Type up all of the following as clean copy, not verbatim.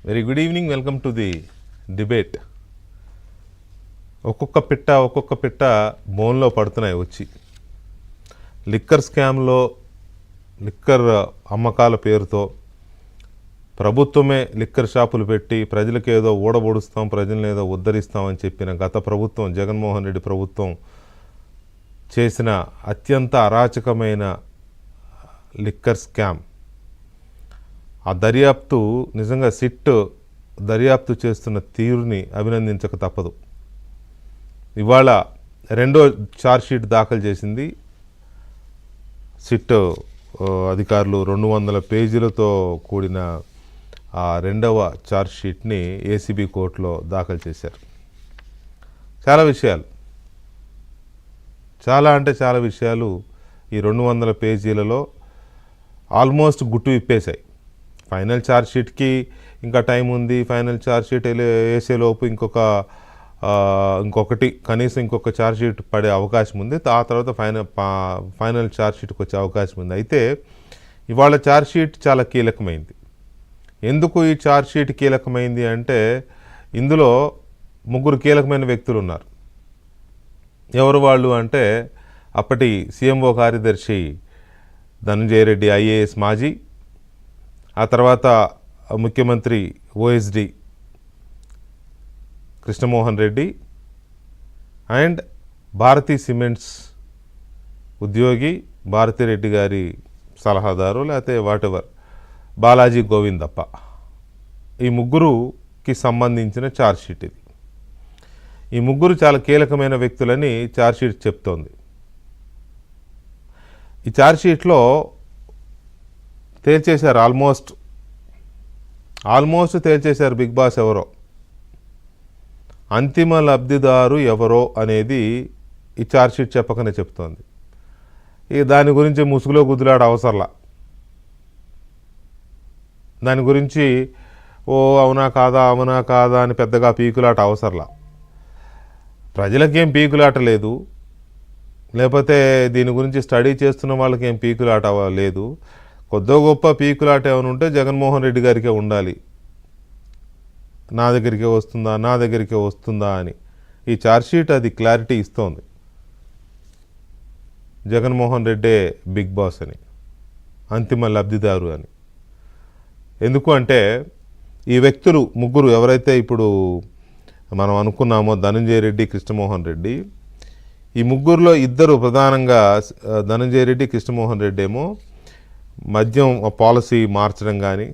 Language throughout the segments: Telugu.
Very good evening. Welcome to the debate. ఒక్కొక్క పిట్ట బోన్లో పడుతున్నాయి వచ్చి. లిక్కర్ స్కామ్లో లిక్కర్ అమ్మకాల పేరుతో ప్రభుత్వమే లిక్కర్ షాపులు పెట్టి ప్రజలకు ఏదో ఊడబొడుస్తాం, ప్రజలను ఏదో ఉద్ధరిస్తామని చెప్పిన గత ప్రభుత్వం, జగన్మోహన్ రెడ్డి ప్రభుత్వం చేసిన అత్యంత అరాచకమైన లిక్కర్ స్కామ్, ఆ దర్యాప్తు నిజంగా సిట్ దర్యాప్తు చేస్తున్న తీరుని అభినందించక తప్పదు. ఇవాళ రెండో ఛార్జ్షీట్ దాఖలు చేసింది సిట్ అధికారులు. 200 పేజీలతో కూడిన ఆ రెండవ ఛార్జ్షీట్ని ఏసీబీ కోర్టులో దాఖలు చేశారు. చాలా విషయాలు ఈ 200 పేజీలలో ఆల్మోస్ట్ గుట్టు విప్పేశాయి. ఫైనల్ ఛార్జ్షీట్కి ఇంకా టైం ఉంది. ఫైనల్ ఛార్జ్షీట్ వేసేలోపు ఇంకొకటి కనీసం ఇంకొక ఛార్జ్షీట్ పడే అవకాశం ఉంది. ఆ తర్వాత ఫైనల్ ఛార్జ్షీట్కి వచ్చే అవకాశం ఉంది. అయితే ఇవాళ ఛార్జ్షీట్ చాలా కీలకమైంది. ఎందుకు ఈ ఛార్జ్షీట్ కీలకమైంది అంటే ఇందులో 3 కీలకమైన వ్యక్తులు ఉన్నారు. ఎవరు వాళ్ళు అంటే అప్పటి సీఎంఓ కార్యదర్శి ధనంజయ రెడ్డి ఐఏఎస్ మాజీ, ఆ తర్వాత ముఖ్యమంత్రి OSD Krishnamohan Reddy and Bharathi cements ఉద్యోగి భారతిరెడ్డి గారి సలహాదారు లేకపోతే వాటెవర్ బాలాజీ గోవిందప్ప. ఈ 3కి సంబంధించిన ఛార్జ్షీట్ ఇది. ఈ 3 చాలా కీలకమైన వ్యక్తులని ఛార్జ్షీట్ చెప్తోంది. ఈ ఛార్జ్షీట్లో తేల్చేశారు, ఆల్మోస్ట్ తేల్చేశారు బిగ్ బాస్ ఎవరో, అంతిమ లబ్ధిదారు ఎవరో అనేది ఈ ఛార్జ్షీట్ చెప్పకనే చెప్తోంది. దాని గురించి ముసుగులో గుద్దులాడ అవసరంలా. దాని గురించి అవునా కాదా అని పెద్దగా పీకులాట అవసరంలా. ప్రజలకేం పీకులాట లేదు, లేకపోతే దీని గురించి స్టడీ చేస్తున్న వాళ్ళకేం పీకులాట లేదు. కొద్దో గొప్ప పీకులాట ఏమైనా ఉంటే జగన్మోహన్ రెడ్డి గారికే ఉండాలి. నా దగ్గరికే వస్తుందా అని ఈ ఛార్జ్షీట్ అది క్లారిటీ ఇస్తోంది. జగన్మోహన్ రెడ్డే బిగ్ బాస్ అని, అంతిమ లబ్ధిదారు అని. ఎందుకు అంటే ఈ వ్యక్తులు 3 ఎవరైతే ఇప్పుడు మనం అనుకున్నామో ధనంజయ రెడ్డి, కృష్ణమోహన్ రెడ్డి, ఈ 3లో 2 ప్రధానంగా ధనంజయ రెడ్డి, కృష్ణమోహన్ రెడ్డి ఏమో మద్యం పాలసీ మార్చడం కానీ,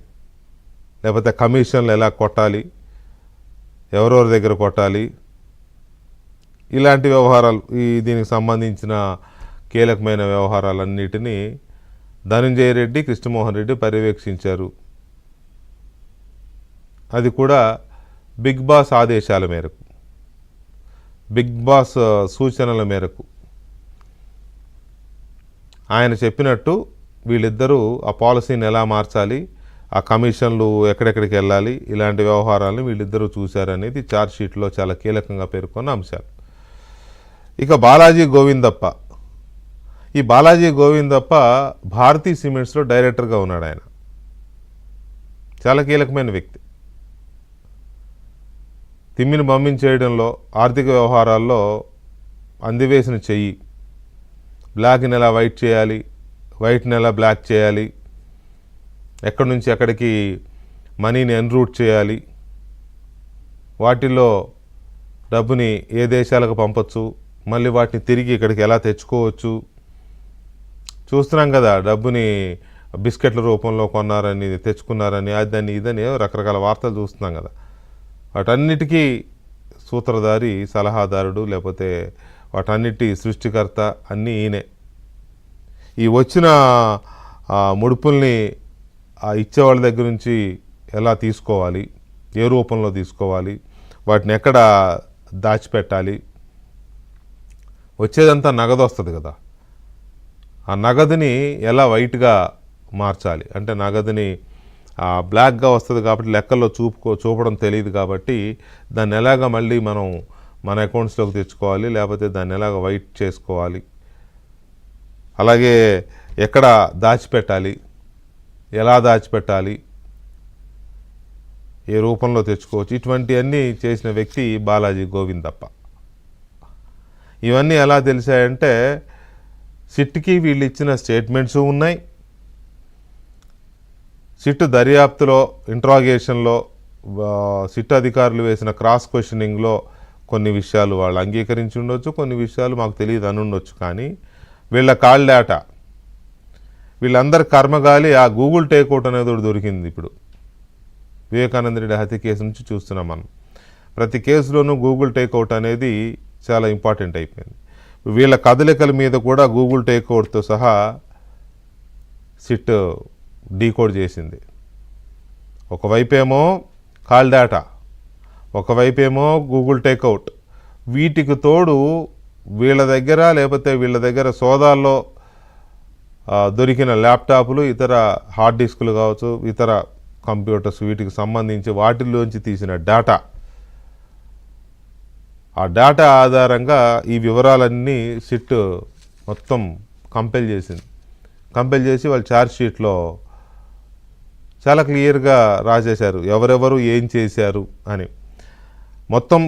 లేకపోతే కమిషన్లు ఎలా కొట్టాలి, ఎవరెవరి దగ్గర కొట్టాలి, ఇలాంటి వ్యవహారాలు, దీనికి సంబంధించిన కీలకమైన వ్యవహారాలన్నిటినీ ధనంజయ రెడ్డి, కృష్ణమోహన్ రెడ్డి పర్యవేక్షించారు. అది కూడా బిగ్ బాస్ ఆదేశాల మేరకు, బిగ్ బాస్ సూచనల మేరకు. ఆయన చెప్పినట్టు వీళ్ళిద్దరూ ఆ పాలసీని ఎలా మార్చాలి, ఆ కమిషన్లు ఎక్కడెక్కడికి వెళ్ళాలి, ఇలాంటి వ్యవహారాలను వీళ్ళిద్దరూ చూశారనేది ఛార్జ్షీట్లో చాలా కీలకంగా పేర్కొన్న అంశాలు. ఇక బాలాజీ గోవిందప్ప, ఈ బాలాజీ గోవిందప్ప భారతీ సిమెంట్స్లో డైరెక్టర్గా ఉన్నాడు. ఆయన చాలా కీలకమైన వ్యక్తి. తిమ్మిని పంపించేయడంలో, ఆర్థిక వ్యవహారాల్లో అందివేసిన చెయ్యి. బ్లాక్ని ఎలా వైట్ చేయాలి, వైట్ని ఎలా బ్లాక్ చేయాలి, ఎక్కడి నుంచి ఎక్కడికి మనీని ఎన్రూట్ చేయాలి, వాటిల్లో డబ్బుని ఏ దేశాలకు పంపొచ్చు, మళ్ళీ వాటిని తిరిగి ఇక్కడికి ఎలా తెచ్చుకోవచ్చు. చూస్తున్నాం కదా, డబ్బుని బిస్కెట్ల రూపంలో కొన్నారని, తెచ్చుకున్నారని, అదని ఇదని రకరకాల వార్తలు చూస్తున్నాం కదా. వాటన్నిటికీ సూత్రధారి, సలహాదారుడు, లేకపోతే వాటన్నిటి సృష్టికర్త అన్నీ ఈయనే. ఈ వచ్చిన ముడుపుల్ని ఇచ్చేవాళ్ళ దగ్గర నుంచి ఎలా తీసుకోవాలి, ఏ రూపంలో తీసుకోవాలి, వాటిని ఎక్కడ దాచిపెట్టాలి, వచ్చేదంతా నగదు వస్తుంది కదా, ఆ నగదుని ఎలా వైట్గా మార్చాలి, అంటే నగదుని బ్లాక్గా వస్తుంది కాబట్టి లెక్కల్లో చూపడం తెలియదు కాబట్టి దాన్ని ఎలాగ మళ్ళీ మనం మన అకౌంట్స్లోకి తెచ్చుకోవాలి, లేకపోతే దాన్ని ఎలాగ వైట్ చేసుకోవాలి, అలాగే ఎక్కడ దాచిపెట్టాలి, ఎలా దాచిపెట్టాలి, ఏ రూపంలో తెచ్చుకోవచ్చు, ఇటువంటివన్నీ చేసిన వ్యక్తి బాలాజీ గోవిందప్ప. ఇవన్నీ ఎలా తెలిసాయంటే సిట్కి వీళ్ళు ఇచ్చిన స్టేట్మెంట్స్ ఉన్నాయి, సిట్ దర్యాప్తులో ఇంట్రాగేషన్లో సిట్ అధికారులు వేసిన క్రాస్ క్వశ్చనింగ్లో కొన్ని విషయాలు వాళ్ళు అంగీకరించి ఉండొచ్చు, కొన్ని విషయాలు మాకు తెలియదు అని ఉండొచ్చు. కానీ వీళ్ళ కాల్ డేటా, వీళ్ళందరి కర్మగాలి ఆ గూగుల్ టేక్అవుట్ అనేది ఒకటి దొరికింది. ఇప్పుడు వివేకానంద రెడ్డి హత్య కేసు నుంచి చూస్తున్నాం మనం. ప్రతి కేసులోనూ గూగుల్ టేక్అవుట్ అనేది చాలా ఇంపార్టెంట్ అయిపోయింది. వీళ్ళ కదలికల మీద కూడా గూగుల్ టేక్అవుట్తో సహా సిట్ డీకోడ్ చేసింది. ఒకవైపేమో కాల్ డేటా, ఒకవైపేమో గూగుల్ టేక్అవుట్. వీటికి తోడు వీళ్ళ దగ్గర సోదాల్లో దొరికిన ల్యాప్టాప్లు, ఇతర హార్డ్ డిస్కులు కావచ్చు, ఇతర కంప్యూటర్స్, వీటికి సంబంధించి వాటిల్లోంచి తీసిన డేటా, ఆ డేటా ఆధారంగా ఈ వివరాలన్నీ సిట్ మొత్తం కంపైల్ చేసింది. కంపైల్ చేసి వాళ్ళు ఛార్జ్షీట్లో చాలా క్లియర్గా రాసేశారు ఎవరెవరు ఏం చేశారు అని. మొత్తం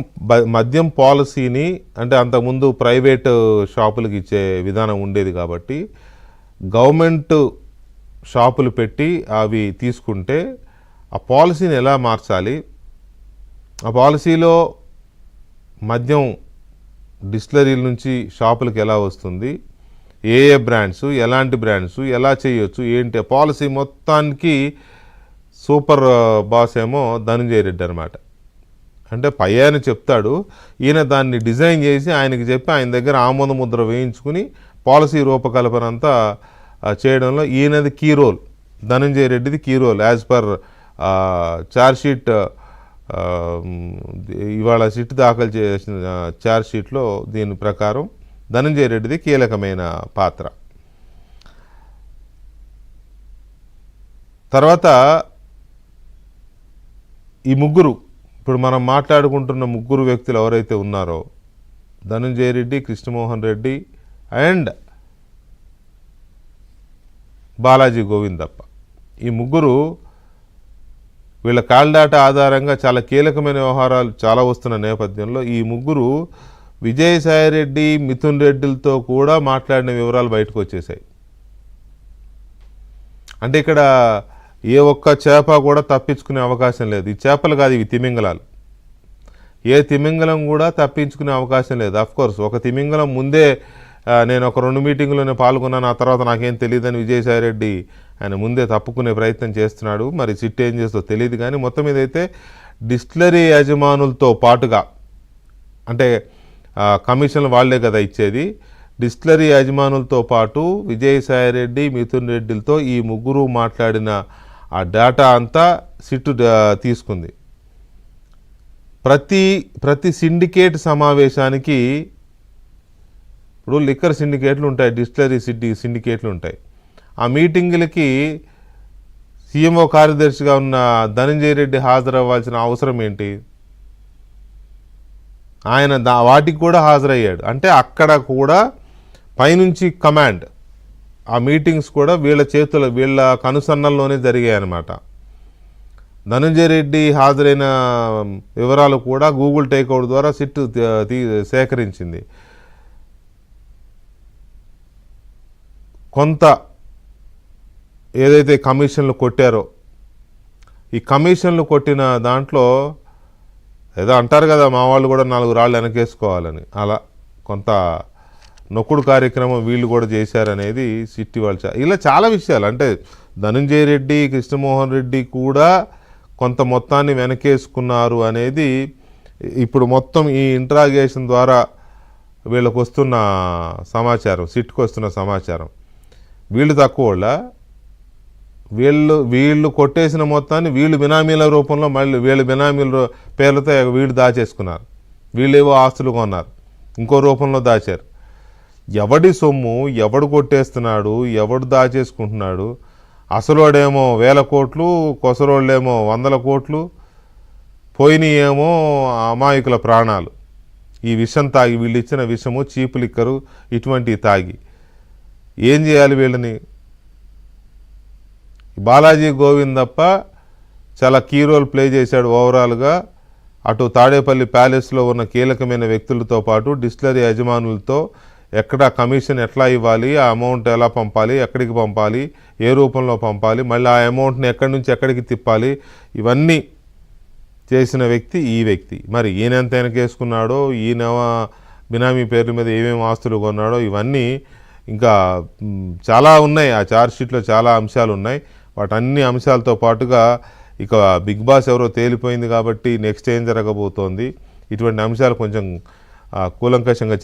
మద్యం పాలసీని, అంటే అంతకుముందు ప్రైవేట్ షాపులకు ఇచ్చే విధానం ఉండేది కాబట్టి గవర్నమెంట్ షాపులు పెట్టి అవి తీసుకుంటే ఆ పాలసీని ఎలా మార్చాలి, ఆ పాలసీలో మద్యం డిస్టిలరీల నుంచి షాపులకు ఎలా వస్తుంది, ఏ బ్రాండ్స్, ఎలాంటి బ్రాండ్స్, ఎలా చేయొచ్చు, ఏంటి పాలసీ మొత్తానికి సూపర్ బాస్ ఏమో ధనంజయ రెడ్డి అనమాట. అంటే పై ఆయన చెప్తాడు, ఈయన దాన్ని డిజైన్ చేసి ఆయనకి చెప్పి ఆయన దగ్గర ఆమోద ముద్ర వేయించుకుని పాలసీ రూపకల్పన అంతా చేయడంలో ఈయనది కీ రోల్, ధనంజయ రెడ్డిది key role. As per charge sheet, ఇవాళ సిట్ దాఖలు చేసిన ఛార్జ్షీట్లో దీని ప్రకారం ధనంజయ రెడ్డిది కీలకమైన పాత్ర. తర్వాత ఈ ముగ్గురు, ఇప్పుడు మనం మాట్లాడుకుంటున్న ముగ్గురు వ్యక్తులు ఎవరైతే ఉన్నారో, ధనంజయ రెడ్డి, కృష్ణమోహన్ రెడ్డి అండ్ బాలాజీ గోవిందప్ప, ఈ ముగ్గురు వీళ్ళ కాల్ డేటా ఆధారంగా చాలా కీలకమైన వ్యవహారాలు చాలా వస్తున్న నేపథ్యంలో ఈ ముగ్గురు విజయసాయిరెడ్డి, మిథున్ రెడ్డిలతో కూడా మాట్లాడిన వివరాలు బయటకు వచ్చేసాయి. అంటే ఇక్కడ ఏ ఒక్క చేప కూడా తప్పించుకునే అవకాశం లేదు. ఈ చేపలు కాదు, ఇవి తిమింగలాలు. ఏ తిమింగలం కూడా తప్పించుకునే అవకాశం లేదు. అఫ్కోర్స్ ఒక తిమింగలం ముందే నేను ఒక 2 మీటింగులోనే పాల్గొన్నాను, ఆ తర్వాత నాకేం తెలియదని విజయసాయిరెడ్డి ఆయన ముందే తప్పుకునే ప్రయత్నం చేస్తున్నాడు. మరి సిట్ ఏం చేస్తో తెలియదు. కానీ మొత్తం మీద అయితే డిస్టిలరీ యజమానులతో పాటుగా, అంటే కమిషన్లు వాళ్లే కదా ఇచ్చేది, డిస్టిలరీ యజమానులతో పాటు విజయసాయిరెడ్డి, మిథున్ రెడ్డిలతో ఈ ముగ్గురు మాట్లాడిన ఆ డేటా అంతా సిట్ తీసుకుంది. ప్రతి సిండికేట్ సమావేశానికి, ఇప్పుడు లిక్కర్ సిండికేట్లు ఉంటాయి, డిస్టిలరీ సిండికేట్లు ఉంటాయి. ఆ మీటింగులకి సీఎంఓ కార్యదర్శిగా ఉన్న ధనంజయ రెడ్డి హాజరవ్వాల్సిన అవసరం ఏంటి? ఆయన వాటికి కూడా హాజరయ్యాడు. అంటే అక్కడ కూడా పైనుంచి కమాండ్, ఆ మీటింగ్స్ కూడా వీళ్ళ కనుసన్నల్లోనే జరిగాయి అన్నమాట. ధనంజయ రెడ్డి హాజరైన వివరాలు కూడా గూగుల్ టేక్అవుట్ ద్వారా సిట్ సేకరించింది. కొంత ఏదైతే కమిషన్లు కొట్టారో, ఈ కమిషన్లు కొట్టిన దాంట్లో ఏదో అంటారు కదా, మా వాళ్ళు కూడా 4 రాళ్ళు వెనకేసుకోవాలని, అలా కొంత నొక్కుడు కార్యక్రమం వీళ్ళు కూడా చేశారనేది సిట్టి వాళ్ళు. ఇలా చాలా విషయాలు, అంటే ధనంజయ రెడ్డి, కృష్ణమోహన్ రెడ్డి కూడా కొంత మొత్తాన్ని వెనకేసుకున్నారు అనేది ఇప్పుడు మొత్తం ఈ ఇంట్రాగేషన్ ద్వారా వీళ్ళకు వస్తున్న సమాచారం, సిట్కి వస్తున్న సమాచారం. వీళ్ళు తక్కువ వాళ్ళ, వీళ్ళు కొట్టేసిన మొత్తాన్ని వీళ్ళు బినామీల రూపంలో మళ్ళీ వీళ్ళ బినామీల పేర్లతో వీళ్ళు దాచేసుకున్నారు. వీళ్ళేవో ఆస్తులు కొన్నారు, ఇంకో రూపంలో దాచారు. ఎవడి సొమ్ము ఎవడు కొట్టేస్తున్నాడు, ఎవడు దాచేసుకుంటున్నాడు, అసలోడేమో 1000 కోట్లు, కొసరోళ్ళేమో 100 కోట్లు, పోయినాయేమో అమాయకుల ప్రాణాలు. ఈ విషం తాగి, వీళ్ళు ఇచ్చిన విషము, చీపు లిక్కరు, ఇటువంటివి తాగి ఏం చేయాలి వీళ్ళని? బాలాజీ గోవిందప్ప చాలా కీ రోల్ ప్లే చేశాడు ఓవరాల్గా. అటు తాడేపల్లి ప్యాలెస్లో ఉన్న కీలకమైన వ్యక్తులతో పాటు డిస్టిలరీ యజమానులతో ఎక్కడ కమిషన్ ఎట్లా ఇవ్వాలి, ఆ అమౌంట్ ఎలా పంపాలి, ఎక్కడికి పంపాలి, ఏ రూపంలో పంపాలి, మళ్ళీ ఆ అమౌంట్ని ఎక్కడి నుంచి ఎక్కడికి తిప్పాలి, ఇవన్నీ చేసిన వ్యక్తి ఈ వ్యక్తి. మరి ఈయన ఎంత వెనకేసుకున్నాడో, ఈయన బినామీ పేర్ల మీద ఏమేమి ఆస్తులు కొన్నాడో, ఇవన్నీ ఇంకా చాలా ఉన్నాయి. ఆ ఛార్జ్షీట్లో చాలా అంశాలు ఉన్నాయి. వాటన్ని అంశాలతో పాటుగా ఇక బిగ్ బాస్ ఎవరో తేలిపోయింది కాబట్టి నెక్స్ట్ ఏం జరగబోతోంది, ఇటువంటి అంశాలు కొంచెం కూలంకషంగా